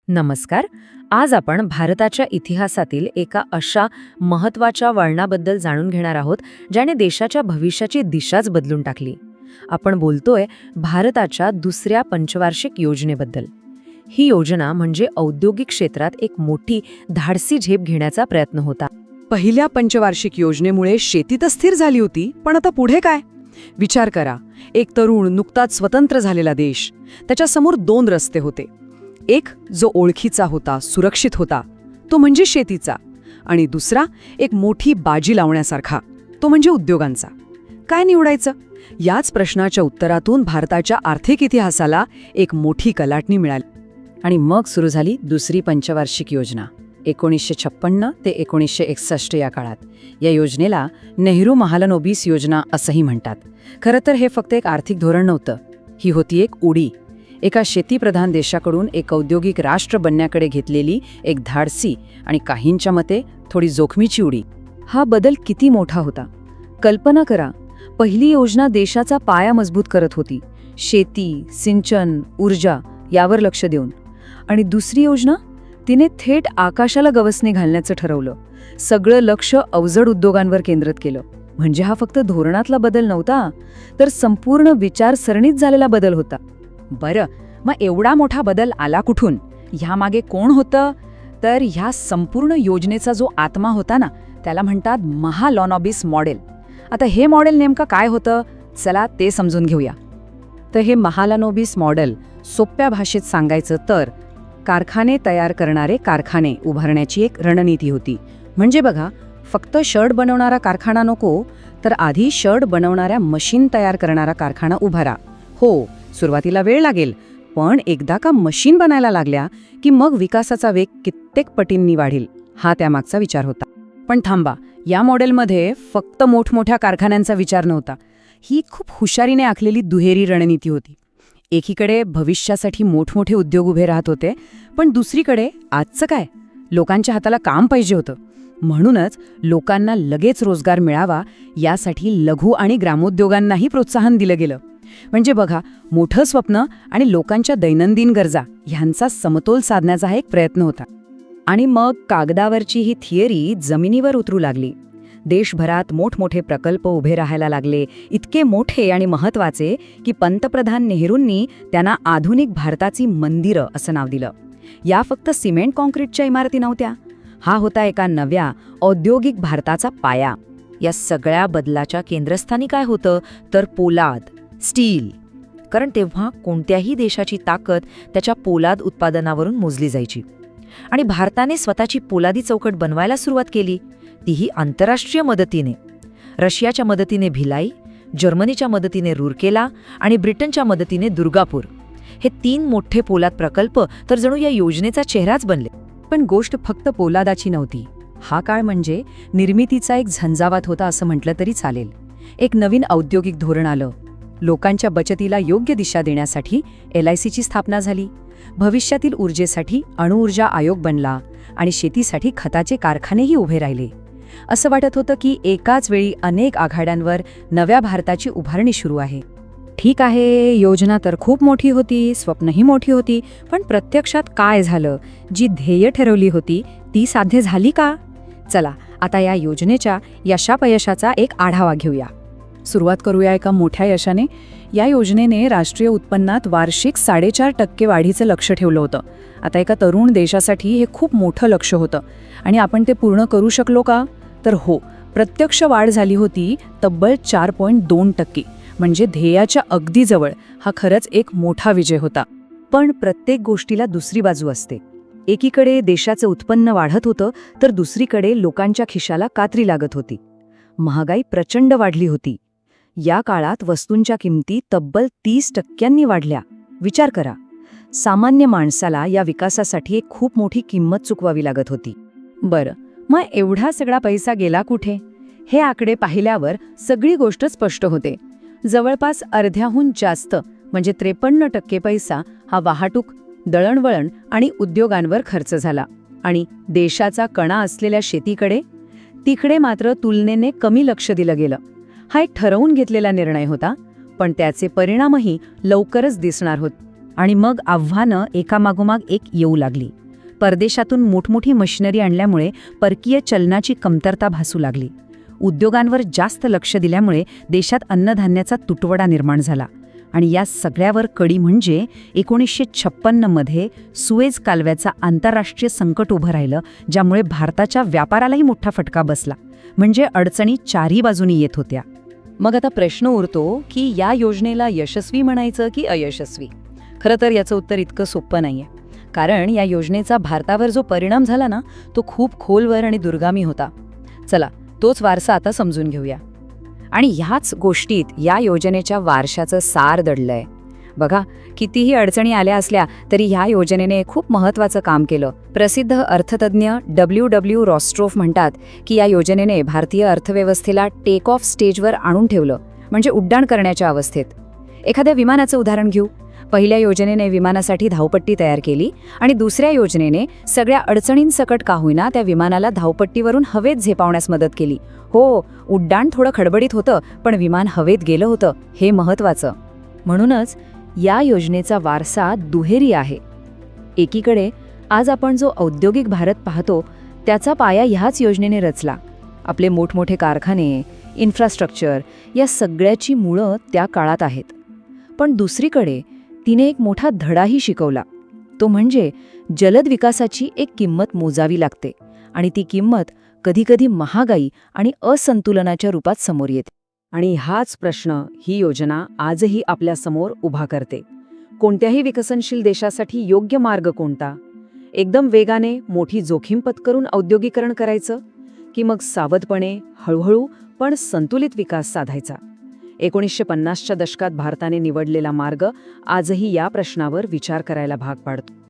नमस्कार. आज आपण भारताच्या इतिहासातील एका अशा महत्त्वाच्या वळणाबद्दल जाणून घेणार आहोत ज्याने देशाच्या भविष्याची दिशाच बदलून टाकली. आपण बोलतोय भारताच्या दुसऱ्या पंचवार्षिक योजनेबद्दल. ही योजना म्हणजे औद्योगिक क्षेत्रात एक मोठी धाडसी झेप घेण्याचा प्रयत्न होता. पहिल्या पंचवार्षिक योजनेमुळे शेती तर स्थिर झाली होती, पण आता पुढे काय? विचार करा, एक तरुण नुकताच स्वतंत्र झालेला देश, त्याच्यासमोर दोन रस्ते होते. एक जो ओळखीचा होता, सुरक्षित होता, तो म्हणजे शेतीचा, आणि दुसरा एक मोठी बाजी लावण्यासारखा, तो म्हणजे उद्योगांचा. काय निवडायचं? याच प्रश्नाच्या उत्तरातून भारताच्या आर्थिक इतिहासाला एक मोठी कलाटणी मिळाली. आणि मग सुरू झाली दुसरी पंचवार्षिक योजना 1956 ते 1961 या काळात. या योजनेला नेहरू महालनोबिस योजना असंही म्हणतात. खरं तर हे फक्त एक आर्थिक धोरण नव्हतं. ही होती एक उडी, एका शेतीप्रधान देशाकडून एक औद्योगिक राष्ट्र बनण्याकडे घेतलेली एक धाडसी आणि काहींच्या मते थोडी जोखमीची उडी. हा बदल किती मोठा होता कल्पना करा. पहिली योजना देशाचा पाया मजबूत करत होती, शेती, सिंचन, ऊर्जा यावर लक्ष देऊन. आणि दुसरी योजना, तिने थेट आकाशाला गवसणी घालण्याचं ठरवलं. सगळं लक्ष अवजड उद्योगांवर केंद्रित केलं. म्हणजे हा फक्त धोरणातला बदल नव्हता, तर संपूर्ण विचारसरणीत झालेला बदल होता. बरं, मग एवढा मोठा बदल आला कुठून? ह्यामागे कोण होतं? तर ह्या संपूर्ण योजनेचा जो आत्मा होता ना, त्याला म्हणतात महालनोबिस मॉडेल. आता हे मॉडेल नेमकं काय होतं? चला ते समजून घेऊया. तर हे महालनोबिस मॉडेल सोप्या भाषेत सांगायचं तर कारखाने तयार करणारे कारखाने उभारण्याची एक रणनीती होती. म्हणजे बघा, फक्त शर्ट बनवणारा कारखाना नको, तर आधी शर्ट बनवणाऱ्या मशीन तयार करणारा कारखाना उभारा. हो, सुरुवातीला वेळ लागेल, पण एकदा का मशीन बनायला लागल्या की मग विकासाचा वेग कित्येक पटींनी वाढेल. हा त्यामागचा विचार होता. पण थांबा, या मॉडेलमध्ये फक्त मोठमोठ्या कारखान्यांचा विचार नव्हता. ही खूप हुशारीने आखलेली दुहेरी रणनीती होती. एकीकडे भविष्यासाठी मोठमोठे उद्योग उभे राहत होते, पण दुसरीकडे आजचं काय? लोकांच्या हाताला काम पाहिजे होतं. म्हणूनच लोकांना लगेच रोजगार मिळावा यासाठी लघु आणि ग्रामोद्योगांनाही प्रोत्साहन दिलं गेलं. म्हणजे बघा, मोठं स्वप्न आणि लोकांच्या दैनंदिन गरजा ह्यांचा समतोल साधण्याचा हा एक प्रयत्न होता. आणि मग कागदावरची ही थिअरी जमिनीवर उतरू लागली. देशभरात मोठमोठे प्रकल्प उभे राहायला लागले, इतके मोठे आणि महत्त्वाचे की पंतप्रधान नेहरूंनी त्यांना आधुनिक भारताची मंदिरं असं नाव दिलं. या फक्त सिमेंट कॉन्क्रीटच्या इमारती नव्हत्या. हा होता एका नव्या औद्योगिक भारताचा पाया. या सगळ्या बदलाच्या केंद्रस्थानी काय होतं तर पोलाद, स्टील. कारण तेव्हा कोणत्याही देशाची ताकद त्याच्या पोलाद उत्पादनावरून मोजली जायची. आणि भारताने स्वतःची पोलादी चौकट बनवायला सुरुवात केली, तीही आंतरराष्ट्रीय मदतीने. रशियाच्या मदतीने भिलाई, जर्मनीच्या मदतीने रूरकेला आणि ब्रिटनच्या मदतीने दुर्गापूर. हे 3 मोठे पोलाद प्रकल्प तर जणू या योजनेचा चेहराच बनले. पण गोष्ट फक्त पोलादाची नव्हती. हा काळ म्हणजे निर्मितीचा एक झंझावात होता असं म्हटलं तरी चालेल. एक नवीन औद्योगिक धोरण आलं. लोकांच्या बचतीला योग्य दिशा देण्यासाठी LICची स्थापना झाली. भविष्यातील ऊर्जेसाठी अणुऊर्जा आयोग बनला आणि शेतीसाठी खताचे कारखानेही उभे राहिले. असं वाटत होतं की एकाच वेळी अनेक आघाड्यांवर नव्या भारताची उभारणी सुरू आहे. ठीक आहे, योजना तर खूप मोठी होती, स्वप्नही मोठी होती, पण प्रत्यक्षात काय झालं? जी ध्येय ठरवली होती ती साध्य झाली का? चला आता या योजनेच्या यशापयशाचा एक आढावा घेऊया. सुरुवात करूया एका मोठ्या यशाने. या योजनेने राष्ट्रीय उत्पन्नात वार्षिक 4.5% वाढीचं लक्ष ठेवलं होतं. आता एका तरुण देशासाठी हे खूप मोठं लक्ष होतं. आणि आपण ते पूर्ण करू शकलो का? तर हो, प्रत्यक्ष वाढ झाली होती तब्बल 4.2%. म्हणजे ध्येयाच्या अगदी जवळ. हा खरंच एक मोठा विजय होता. पण प्रत्येक गोष्टीला दुसरी बाजू असते. एकीकडे देशाचं उत्पन्न वाढत होतं, तर दुसरीकडे लोकांच्या खिशाला कात्री लागत होती. महागाई प्रचंड वाढली होती. या काळात वस्तूंच्या किमती तब्बल 30% वाढल्या. विचार करा, सामान्य माणसाला या विकासासाठी एक खूप मोठी किंमत चुकवावी लागत होती. बरं, मग एवढा सगळा पैसा गेला कुठे? हे आकडे पाहिल्यावर सगळी गोष्ट स्पष्ट होते. जवळपास अर्ध्याहून जास्त म्हणजे 53% पैसा हा वाहतूक, दळणवळण आणि उद्योगांवर खर्च झाला. आणि देशाचा कणा असलेल्या शेतीकडे, तिकडे मात्र तुलनेने कमी लक्ष दिलं गेलं. हा एक ठरवून घेतलेला निर्णय होता, पण त्याचे परिणामही लवकरच दिसणार होते. आणि मग आव्हानं एकामागोमाग एक येऊ लागली. परदेशातून मोठमोठी मशिनरी आणल्यामुळे परकीय चलनाची कमतरता भासू लागली. उद्योगांवर जास्त लक्ष दिल्यामुळे देशात अन्नधान्याचा तुटवडा निर्माण झाला. आणि या सगळ्यावर कडी म्हणजे 1956मध्ये सुएझ कालव्याचा आंतरराष्ट्रीय संकट उभं राहिलं, ज्यामुळे भारताच्या व्यापारालाही मोठा फटका बसला. म्हणजे अडचणी चारही बाजूनी येत होत्या. मग आता प्रश्न उरतो की या योजनेला यशस्वी म्हणायचं की अयशस्वी. खरं तर याचं उत्तर इतकं सोपं नाहीये. कारण या योजनेचा भारतावर जो परिणाम झाला ना, तो खूप खोलवर आणि दुर्गामी होता. चला, तोच वारसा आता समजून घेऊया. आणि ह्याच गोष्टीत या योजनेच्या वारशाचं सार दडलंय. बघा, कितीही अडचणी आल्या असल्या तरी ह्या योजनेने खूप महत्त्वाचं काम केलं. प्रसिद्ध अर्थतज्ञ W. रॉस्ट्रोफ म्हणतात की या योजनेने भारतीय अर्थव्यवस्थेला टेक ऑफ स्टेजवर आणून ठेवलं, म्हणजे उड्डाण करण्याच्या अवस्थेत. एखाद्या विमानाचं उदाहरण घेऊ. पहिल्या योजनेने विमानासाठी धावपट्टी तयार केली आणि दुसऱ्या योजनेने सगळ्या अडचणींसकट का होईना त्या विमानाला धावपट्टीवरून हवेत झेपावण्यास मदत केली. हो, उड्डाण थोडं खडबडीत होतं, पण विमान हवेत गेलं होतं, हे महत्त्वाचं. म्हणूनच या योजनेचा वारसा दुहेरी आहे. एकीकडे आज आपण जो औद्योगिक भारत पाहतो त्याचा पाया ह्याच योजनेने रचला. आपले मोठमोठे कारखाने, इन्फ्रास्ट्रक्चर या सगळ्याची मुळं त्या काळात आहेत. पण दुसरीकडे तिने एक मोठा धडाही शिकवला. तो म्हणजे जलद विकासाची एक किंमत मोजावी लागते आणि ती किंमत कधीकधी महागाई आणि असंतुलनाच्या रूपात समोर येते. आणि हाच प्रश्न ही योजना आजही आपल्यासमोर उभा करते. कोणत्याही विकसनशील देशासाठी योग्य मार्ग कोणता? एकदम वेगाने मोठी जोखीम पत्करून औद्योगिकरण करायचं, की मग सावधपणे हळूहळू पण संतुलित विकास साधायचा? 1950च्या दशकात भारताने निवडलेला मार्ग आजही या प्रश्नावर विचार करायला भाग पाडतो.